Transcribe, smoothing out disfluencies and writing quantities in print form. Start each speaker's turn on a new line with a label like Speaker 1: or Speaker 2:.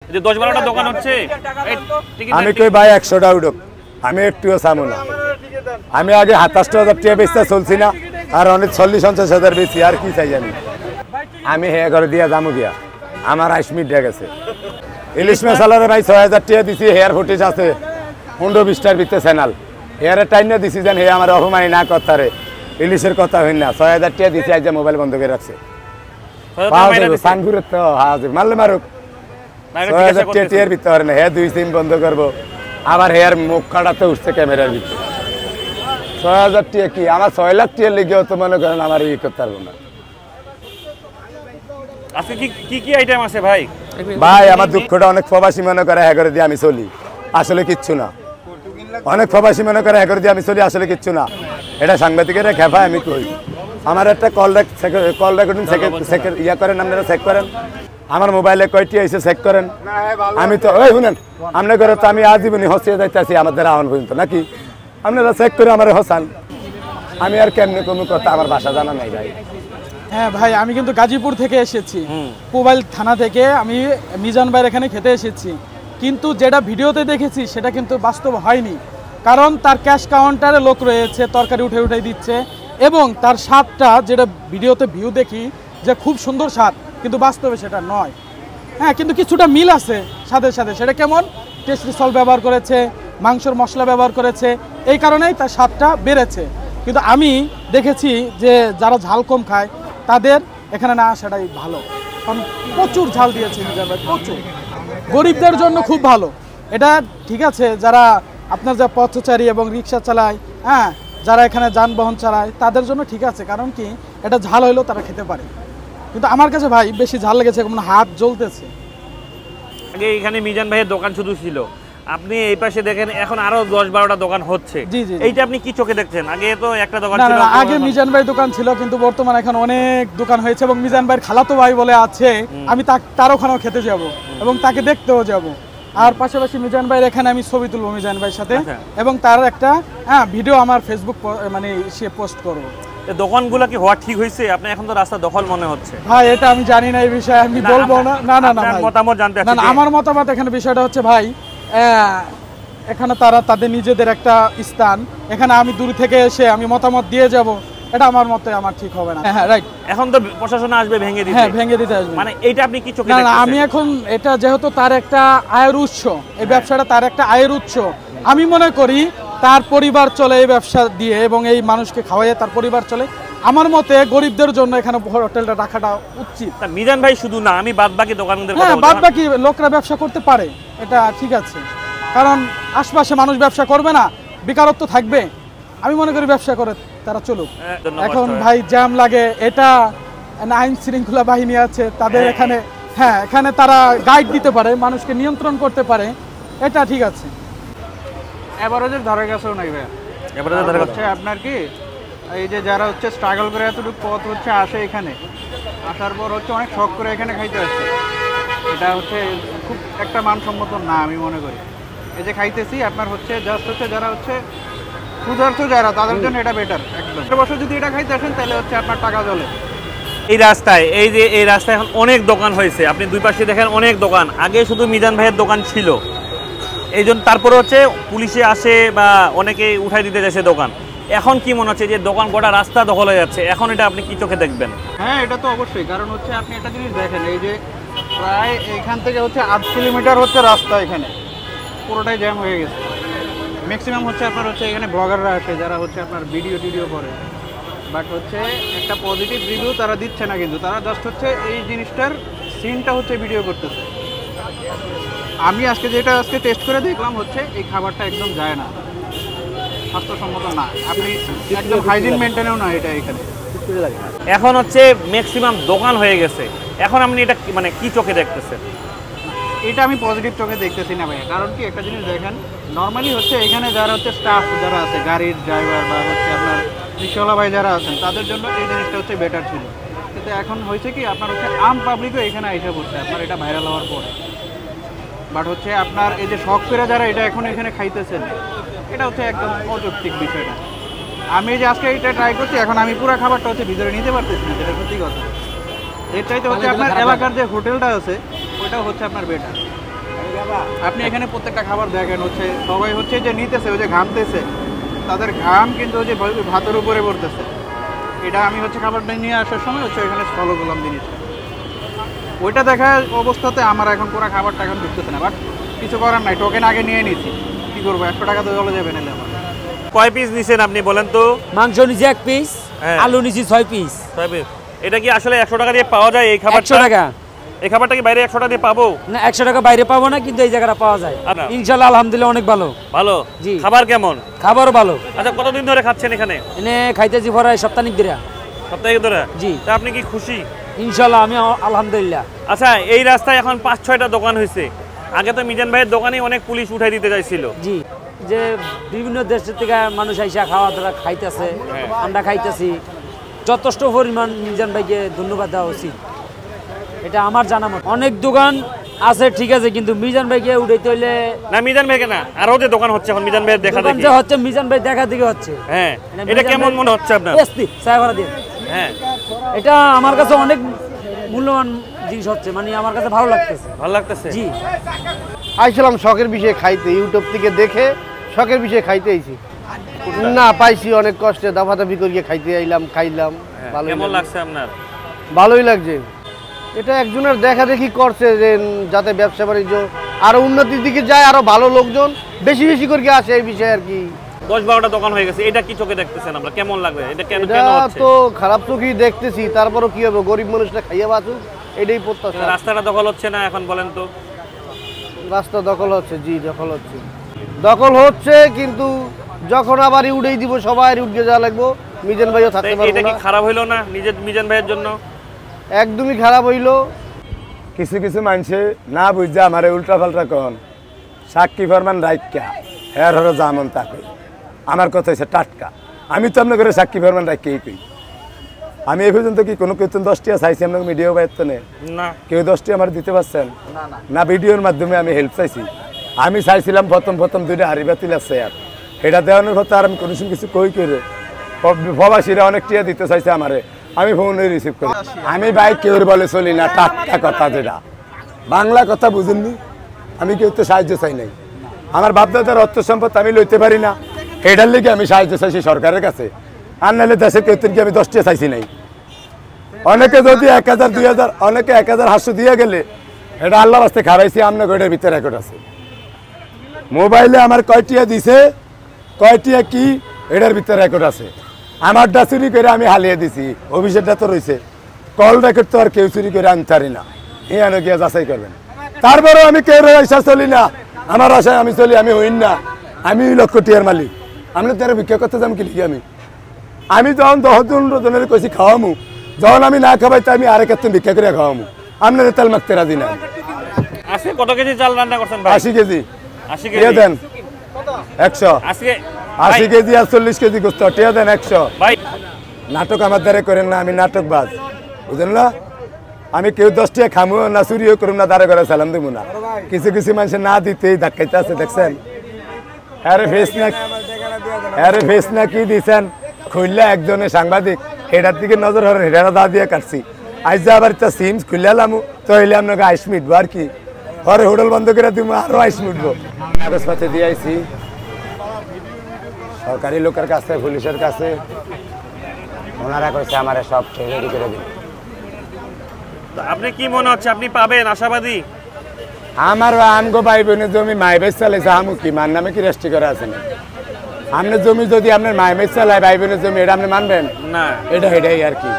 Speaker 1: যে 10-12টা দোকান হচ্ছে
Speaker 2: আমি কই ভাই 100 টাকা উঠুক, আমি একটুও চামু না। আমি আগে 27,000 টাকা বেচতে চলছি না, আর অনেক 40-50,000 বেশি, আর কি চাই জানি। আমি হে করে দিয়া যামু গিয়া, আমার 80 মিনিট গেছে। ইলিশ মশলারে ভাই 6,000 টাকা দিছি, হেয়ার ফুটেজ আছে 15-20টার ভিতরে চ্যানেল। হেয়ারের টাইম দিছি যেন হে আমার অপমানি না করতারে, ইলিশের কথা হইন না। 6,000 টাকা দিছি, আজ মোবাইল বন্ধ করে রাখছে। সানপুরের তো হাজির মারলে মারুক, 6,000 টাকার ভিতরে না। হ্যাঁ 2 সিম বন্ধ করবো, আবার হেয়ার মুখ কাটাতে উঠছে ক্যামেরার ভিতরে। 6,000 টাকা কি আমার 6 লাখ টাকা লেগেও তো মনে করেন আমার ই করতে পারবো না।
Speaker 1: আজকে কি কি আইটেম আছে ভাই?
Speaker 2: ভাই আমার দুঃখটা অনেক প্রবাসী মনে করে হ্যাঁ করে দিয়ে আমি চলি, আসলে কিচ্ছু না। অনেক প্রবাসী মনে করে হ্যাঁ করে দিয়ে আমি চলি, আসলে কিচ্ছু না। এটা সাংবাদিকেরা খেপায়, আমি কই। আমার একটা কল রেকর্ডিং ইয়া করেন, আপনারা চেক করেন আমার মোবাইলে কয়টি এসে চেক করেন। আমি তো ওই শুনেন, আপনার ঘরে তো আমি আজীবনী হসিয়ে যাইতেছি আমাদের আহ্বান পর্যন্ত, নাকি আপনারা চেক করে আমার হসান। আমি আর কেমনি কোনো কথা আমার বাসা জানা নাই ভাই।
Speaker 3: হ্যাঁ ভাই, আমি কিন্তু গাজীপুর থেকে এসেছি, মোবাইল থানা থেকে। আমি মিজান ভাইয়ের এখানে খেতে এসেছি, কিন্তু যেটা ভিডিওতে দেখেছি সেটা কিন্তু বাস্তব হয়নি। কারণ তার ক্যাশ কাউন্টারে লোক রয়েছে, তরকারি উঠে উঠে দিচ্ছে, এবং তার স্বাদটা যেটা ভিডিওতে ভিউ দেখি যে খুব সুন্দর স্বাদ, কিন্তু বাস্তবে সেটা নয়। হ্যাঁ, কিন্তু কিছুটা মিল আছে স্বাদের সাথে। সেটা কেমন? টেস্টি সল্ট ব্যবহার করেছে, মাংসর মশলা ব্যবহার করেছে, এই কারণেই তার স্বাদটা বেড়েছে। কিন্তু আমি দেখেছি যে যারা ঝাল কম খায় তাদের এখানে না আসাটাই ভালো, কারণ প্রচুর ঝাল দিয়েছে মিজান ভাই, প্রচুর। গরিবদের জন্য খুব ভালো এটা, ঠিক আছে। যারা আপনার যা পথচারী এবং রিক্সা চালায়, হ্যাঁ, যারা এখানে যানবাহন চালায় তাদের জন্য ঠিক আছে, কারণ কি এটা ঝাল হইলেও তারা খেতে পারে। কিন্তু আমার কাছে ভাই বেশি ঝাল লেগেছে, মানে হাত জ্বলতেছে।
Speaker 1: আগে এখানে মিজান ভাইয়ের দোকান শুধু ছিল, আপনি এই পাশে দেখেন এখন আরো 10-12টা দোকান হচ্ছে।
Speaker 3: জি জি,
Speaker 1: এইটা আপনি কি চোখে দেখছেন? আগে তো একটা দোকান ছিল।
Speaker 3: না, আগে মিজান ভাই দোকান ছিল, কিন্তু বর্তমানে এখন অনেক দোকান হয়েছে, এবং মিজান ভাইয়ের খালাতো ভাই বলে আছে, আমি তার ওখানেও খেতে যাব এবং তাকে দেখতেও যাব। আর পাশাপাশি মিজান ভাইয়ের এখানে আমি ছবি তুলবো মিজান ভাইয়ের সাথে, এবং তার একটা ভিডিও আমার ফেসবুক মানে সে পোস্ট করবো।
Speaker 1: দোকানগুলো কি হওয়া ঠিক হয়েছে? আপনি এখন তো রাস্তা দখল মনে হচ্ছে।
Speaker 3: ভাই এটা আমি জানি না, এই বিষয়ে আমি বলবো না। না না না,
Speaker 1: মতামত জানতে চাচ্ছি।
Speaker 3: না, আমার মতামত এখানে বিষয়টা হচ্ছে ভাই, এখানে তাদের নিজেদের একটা স্থান, এখানে আমি দূর থেকে এসে আমি মতামত দিয়ে যাব, এটা আমার মতে আমার ঠিক হবে না। হ্যাঁ রাইট,
Speaker 1: এখন তো প্রশাসন আসবে ভেঙে দিতে।
Speaker 3: হ্যাঁ, ভেঙে দিতে আসবে।
Speaker 1: মানে এইটা আপনি কি চোখে
Speaker 3: দেখছেন?
Speaker 1: দেখতেছেন?
Speaker 3: না, আমি এখন এটা যেহেতু তার একটা আয়ের উৎস, এই ব্যবসাটা তার একটা আয়ের উৎস, আমি মনে করি তার পরিবার চলে এই ব্যবসা দিয়ে, এবং এই মানুষকে খাওয়াইয়ে তার পরিবার চলে। আমার মতে গরিবদের জন্য এখানে হোটেলটা রাখাটা উচিত।
Speaker 1: মিজান ভাই শুধু না, আমি বাদবাকি দোকানদারদের কথা বলছি।
Speaker 3: বাদবাকি লোকরা ব্যবসা করতে পারে, এটা ঠিক আছে, কারণ আশপাশে মানুষ ব্যবসা করবে না, বেকারত্ব থাকবে। আমি মনে করি ব্যবসা করে তারা চলুক। এখন ভাই জ্যাম লাগে, এটা আইন শৃঙ্খলা বাহিনী আছে তাদের এখানে, হ্যাঁ, এখানে তারা গাইড দিতে পারে, মানুষকে নিয়ন্ত্রণ করতে পারে, এটা ঠিক আছে।
Speaker 4: এভারেজের ধারে কাছেও নাই ভাই।
Speaker 1: এভারেজের ধারে কাছে
Speaker 4: আপনার কি এই যে যারা হচ্ছে স্ট্রাগল করে এতটুকু পথ হচ্ছে আসে, এখানে আসার পর হচ্ছে অনেক শখ করে এখানে খাইতে আসছে, এটা হচ্ছে খুব একটা মানসম্মত না আমি মনে করি। এই যে খাইতেছি আপনার হচ্ছে জাস্ট হচ্ছে যারা হচ্ছে ক্ষুধার্ত যারা, তাদের জন্য এটা বেটার একদম। বছর যদি এটা খাইতে আসেন তাহলে হচ্ছে আপনার টাকা চলে।
Speaker 1: এই রাস্তায় এই রাস্তায় এখন অনেক দোকান হয়েছে, আপনি দুই পাশে দেখেন অনেক দোকান। আগে শুধু মিজান ভাইয়ের দোকান ছিল, এই জন্য তারপরে হচ্ছে পুলিশে আসে বা অনেকে উঠাই দিতে যাচ্ছে দোকান। এখন কি মনে হচ্ছে যে দোকান গোটা রাস্তা দখল হয়ে যাচ্ছে, এখন এটা আপনি কি চোখে দেখবেন?
Speaker 4: হ্যাঁ, এটা তো অবশ্যই, কারণ হচ্ছে আপনি একটা জিনিস দেখেন, এই যে প্রায় এখান থেকে হচ্ছে 8 কিলোমিটার হচ্ছে রাস্তা, এখানে পুরোটাই জ্যাম হয়ে গেছে। ম্যাক্সিমাম হচ্ছে আপনার হচ্ছে এখানে ব্লগাররা আসে যারা হচ্ছে আপনার ভিডিও করে, বাট হচ্ছে একটা পজিটিভ রিভিউ তারা দিচ্ছে না, কিন্তু তারা জাস্ট হচ্ছে এই জিনিসটার সিনটা হচ্ছে ভিডিও করতেছে। আমি আজকে টেস্ট করে দেখলাম হচ্ছে এই খাবারটা একদম যায় না, স্বাস্থ্যসম্মত না, আপনি একদম হাইজিন মেনটেনেও না এটা এখানে।
Speaker 1: এখন হচ্ছে ম্যাক্সিমাম দোকান হয়ে গেছে, এখন আপনি এটা মানে কি চোখে দেখতেছেন?
Speaker 4: এটা আমি পজিটিভ চোখে দেখতেছি না ভাই, কারণ কি একটা জিনিস দেখেন, নর্মালি হচ্ছে এখানে যারা হচ্ছে স্টাফ যারা আছে, গাড়ির ড্রাইভার বা হচ্ছে আপনার রিক্সাওয়ালা ভাই যারা আছেন, তাদের জন্য এই জিনিসটা হচ্ছে বেটার ছিল। কিন্তু এখন হয়েছে কি আপনার হচ্ছে আম পাবলিকও এখানে এসে পড়ছে আপনার এটা ভাইরাল হওয়ার পরে। বাট হচ্ছে আপনার এই যে শখ করে যারা এটা এখন এখানে খাইতেছেন, এটা হচ্ছে একদম অযৌক্তিক বিষয়টা। আমি যে আজকে এটা ট্রাই করছি, এখন আমি পুরো খাবারটা হচ্ছে ভিতরে নিতে পারতেছি না, যেটা সত্যি কথা। এর চাইতে হচ্ছে আপনার এলাকার যে হোটেলটা আছে ওইটাও হচ্ছে আপনার বেটার। আপনি এখানে প্রত্যেকটা খাবার দেখেন হচ্ছে সবাই হচ্ছে যে নিতেছে ওই যে ঘামতেছে, তাদের ঘাম কিন্তু ওই যে ভাতের উপরে পড়তেছে। এটা আমি হচ্ছে খাবারটা নিয়ে আসার সময় হচ্ছে এখানে ফলো করলাম জিনিসটা, ওইটা দেখা অবস্থাতে আমার এখন পুরো খাবারটা এখন ঢুকতেছে না। বাট কিছু করার নাই, টোকেন আগে নিয়ে নিছি, কি করবো, 100 টাকা তো চলে যাবে নিলে আমার।
Speaker 1: কয় পিস নিছেন আপনি বলেন তো?
Speaker 5: মাংস নিচে 1 পিস,
Speaker 1: হ্যাঁ।
Speaker 5: আলু নিচে 6 পিস।
Speaker 1: 6 পিস। এটা কি আসলে 100 টাকা দিয়ে পাওয়া যায় এই খাবারটা?
Speaker 5: 100 টাকা।
Speaker 1: এই খাবারটা কি বাইরে 100 টাকা দিয়ে পাবো?
Speaker 5: না 100 টাকা বাইরে পাবো না, কিন্তু এই জায়গাটা পাওয়া যায়
Speaker 1: আচ্ছা।
Speaker 5: ইনশাআল্লাহ, আলহামদুলিল্লাহ অনেক ভালো।
Speaker 1: ভালো?
Speaker 5: জি।
Speaker 1: খাবার কেমন?
Speaker 5: খাবারও ভালো।
Speaker 1: আচ্ছা, কতদিন ধরে খাচ্ছেন এখানে?
Speaker 5: এনে খাইতেছি প্রায় সপ্তাহিক ধরে।
Speaker 1: সপ্তাহে ধরে?
Speaker 5: জি।
Speaker 1: তা আপনি কি খুশি?
Speaker 5: ইনশাআল্লাহ আমি আলহামদুলিল্লাহ।
Speaker 1: আচ্ছা, এই রাস্তায় এখন 5-6টা দোকান হয়েছে, আগে তো মিজান ভাইয়ের দোকানে অনেক পুলিশ উঠাই দিতে চাইছিল।
Speaker 5: জি, যে বিভিন্ন দেশের থেকে মানুষ আইসা খাওয়া দাওয়া খাইতেছে, আমরা খাইতেছি, যথেষ্ট পরিমাণ মিজান ভাইকে ধন্যবাদ দেওয়া উচিত, এটা আমার জানা মতো। অনেক দোকান আছে ঠিক আছে, কিন্তু মিজান ভাইকে উঠাইতে হইলে
Speaker 1: না, মিজান ভাইকে না, আরো যে দোকান হচ্ছে এখন মিজান ভাইয়ের দেখা
Speaker 5: দোকান
Speaker 1: দেখি
Speaker 5: যে হচ্ছে মিজান ভাই দেখা দেখে হচ্ছে।
Speaker 1: হ্যাঁ,
Speaker 5: এটা
Speaker 1: এটা
Speaker 5: মিজান
Speaker 1: কেমন
Speaker 5: ভাই-
Speaker 1: মনে হচ্ছে আপনার?
Speaker 5: বেস্তি সাহেবরা দিয়ে,
Speaker 1: হ্যাঁ,
Speaker 5: এটা আমার কাছে অনেক মূল্যবান জিনিস হচ্ছে, মানে আমার কাছে ভালো লাগতেছে।
Speaker 1: ভালো লাগতেছে।
Speaker 5: জি,
Speaker 6: আইছিলাম শখের বিষয়ে খাইতে, ইউটিউব থেকে দেখে শখের বিষয়ে খাইতে আইছি। না পাইছি, অনেক কষ্টে দাফাদাফি করিয়ে খাইতে আইলাম, খাইলাম, ভালোই
Speaker 1: কেমন
Speaker 6: লাগছে।
Speaker 1: লাগছে আপনার?
Speaker 6: ভালোই লাগছে। এটা একজনের দেখা দেখি করছে যে যাতে ব্যবসা বাণিজ্য আরো উন্নতির দিকে যায়, আরো ভালো লোকজন বেশি বেশি করে আসে, এই বিষয়ে আর কি।
Speaker 1: 10-12টা দোকান হয়ে গেছে, এটা কি চোখে দেখতেছেন আমরা? কেমন লাগবে এটা? কেন
Speaker 6: এটা
Speaker 1: কেন হচ্ছে?
Speaker 6: তো খারাপ চোখেই দেখতেছি, তারপরও কি হবে, গরিব মানুষটা খাইয়া বাঁচুক, এটাই প্রত্যাশা।
Speaker 1: রাস্তাটা দখল হচ্ছে না এখন বলেন তো?
Speaker 6: রাস্তা দখল হচ্ছে, জি দখল হচ্ছে, দখল হচ্ছে, কিন্তু যখন আবার উড়েই দিব সবাই উঠে যাওয়া লাগবো, মিজান ভাইও থাকতে
Speaker 1: এটা
Speaker 6: পারবো
Speaker 1: কি
Speaker 6: না।
Speaker 1: খারাপ হইলো না নিজের মিজান ভাইয়ের জন্য?
Speaker 6: একদমই খারাপ হইলো।
Speaker 2: কিছু কিছু মানুষে না বুঝছে আমার উল্টা পাল্টা কন সাক্ষী ফরমান রাইকা হ্যার হর জামন তাকে আমার কথা হচ্ছে টাটকা। আমি তো আপনার করে সাক্ষী ফরমান রাইকেই কই। আমি এই পর্যন্ত কি কোনো কেউ 10 টাকা চাইছি আপনাকে মিডিয়া বাইতে নেই,
Speaker 1: না।
Speaker 2: কেউ 10 টাকা আমার দিতে পারছেন না? ভিডিওর মাধ্যমে আমি হেল্প চাইছি। আমি চাইছিলাম প্রথম 2টা হাড়ি বাতিল আছে, আর এটা দেওয়ানোর কথা আর আমি কোনো সময় কিছু কই করে প্রবাসীরা অনেক টিয়া দিতে চাইছে আমারে, আমি ফোনে রিসিভ করি। আমি ভাই কেউ বলে চলি না, টাটকা কথা যেটা বাংলা কথা বুঝেননি। আমি কেউ তো সাহায্য চাই নাই, আমার বাপদাদার অর্থ সম্পদ আমি লইতে পারি না, এটার লিগে আমি সাহায্য চাইছি সরকারের কাছে। আর নাহলে দেশের কেউ কি আমি 10 টাকা চাইছি নাই। অনেকে যদি 1000 2000 অনেকে 1000 দিয়ে গেলে এটা আল্লাহ রাস্তায় খাওয়াইছি, আপনার গোটের ভিতরে রেকর্ড আছে। মোবাইলে আমার কয়টিয়া দিছে, কয়টিয়া কি এটার ভিতরে রেকর্ড আছে। আমারটা চুরি করে আমি হালিয়ে দিছি, অভিষেকটা তো রয়েছে, কল রেকর্ড তো আর কেউ চুরি করে আনতে পারি না, এখানে গিয়ে যাচাই করবেন। তারপরেও আমি কেউ আশা চলি না, আমার আশায় আমি চলি, আমি হইন না, আমি 1 লক্ষ টিয়ার মালিক। আমি তো ভিক্ষা করতে যাম কি লিখি? আমি যখন 10 জনের কইছি খাওয়ামু, যখন আমি না খাবাই তো আমি আরেক একজন ভিক্ষা করে খাওয়ামু। আপনার তেল মাখতে রাজি না।
Speaker 1: আজকে কত কেজি চাল রান্না করছেন ভাই?
Speaker 2: 80 কেজি।
Speaker 1: 80
Speaker 2: টিয়া
Speaker 1: কেজি
Speaker 2: দেন 100।
Speaker 1: আজকে
Speaker 2: 80 কেজি আর 40 কেজি গোস্ত, টিয়া দেন 100।
Speaker 1: ভাই
Speaker 2: নাটক আমার দ্বারা করেন না, আমি নাটক বাজ, বুঝলেন না? আমি কেউ 10 টাকা খামু না, চুরিও করুম না, দ্বারা করে সালাম দেবো না। কিছু কিছু মানুষ না দিতেই ধাক্কাইতে আছে, দেখছেন? আরে ফেস না কি দিছেন খুললে একজনে সাংবাদিক, এটার দিকে নজর হরেন, হেডারা দা দিয়ে কাটছি। আজ যে আবার সিম খুললে লামু তো হইলে আপনাকে আইস মিটবো আর কি, পরে হোটেল বন্ধ করে দিব, আরো আইস মিটবো। কাগজপাতি দিয়ে আইসি সরকারি লোকের কাছে, পুলিশের কাছে, ওনারা কইছে আমার সব রেডি করে দিন।
Speaker 1: আপনি কি মনে হচ্ছে আপনি পাবেন? আশাবাদী?
Speaker 2: আমার আমগো ভাই বোনের জমি মাইবেজ চালাইছে, আমু কি মান নামে কি রেস্ট্রি করা আছে না? আপনার জমি যদি আপনার মাইবেজ চালায়, ভাই বোনের জমি, এটা আপনি মানবেন
Speaker 1: না।
Speaker 2: এটা এটাই আর কি।